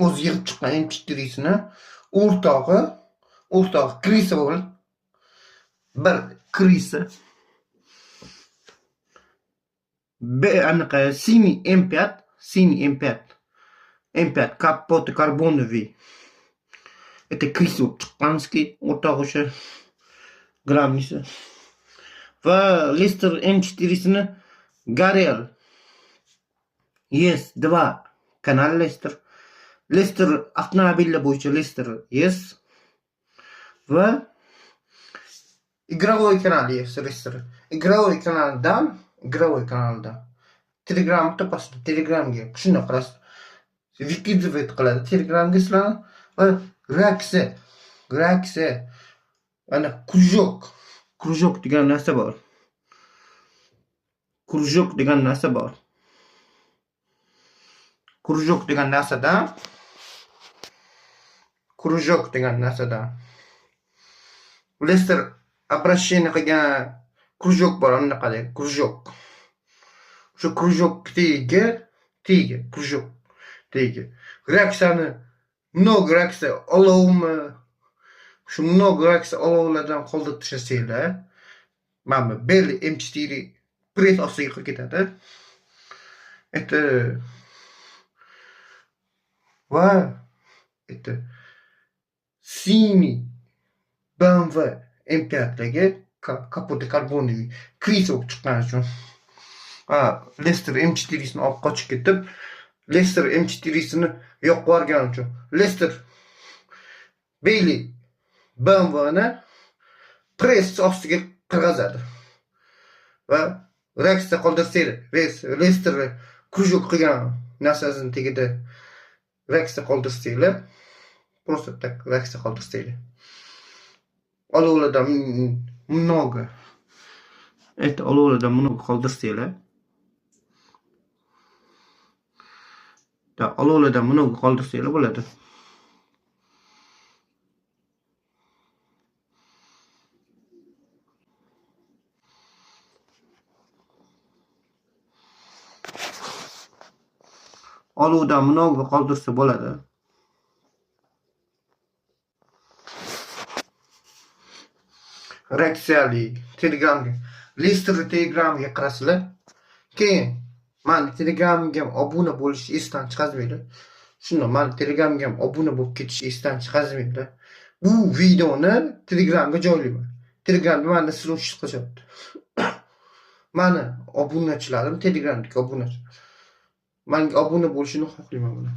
o'zi yig'ib chiqqan MP3'sini o'rtog'i Krisa bo'lib, bir Krisa anaqa синий M5 kapoti karbonoviy. Это Krisa bo'lib chiqqanski, o'rtog'i o'sha Grammisi. Va Lester M4'sini Garel ES2 kanal Lester avtomobillar bo'yicha Lester ES va игровой kanal Lester. Игровой kanaldan Telegramni topasiz. Telegramga shunday qilasiz. Wikidivate qiladi Telegramga sizlarni va reaksiya ana krujok degan narsa bor. Krujok degan narsadan Lester обращение qilgan krujok bor, anaqadek krujok. Shu krujok tagiga krujok tagiga reaksiyani много reaksiya olovmi, shu много reaksiya olovlardan qoldirib tashlasanglar, mana Bell M4 press ostiga kirib ketadi. Это синий BMW M5'dagi kapoti karbonoviy Krisa bo'lib chiqqani uchun Lester M4'sini olib qochib ketib, Lester M4'sini yo'q qilgani uchun Lester Bailey BMWni press ostiga qirg'azadi va reaksiya qoldirsanglar, Lester krujok qilgan narsasini tagida reaksiya qoldirsanglar, просто так reaksiya qoldirsanglar. Olovlardan много qoldirsanglar. Olovlardan много qoldirsanglar bo'ladi. Olovdan много qoldirsa bo'ladi. Reaksiyali Telegramga, Lester Telegramga kirasizlar. Keyin mani Telegramga obuna bo'lishni esdan chiqazmanglar. Shunda mani Telegramga obuna bo'lib ketishni esdan chiqazmanglar. Bu videoni Telegramga joylayman. Telegramda meni slush qilyapti. Mani obunachilarim Telegramdagi obunachilar. Menga obuna bo'lishini xohlayman.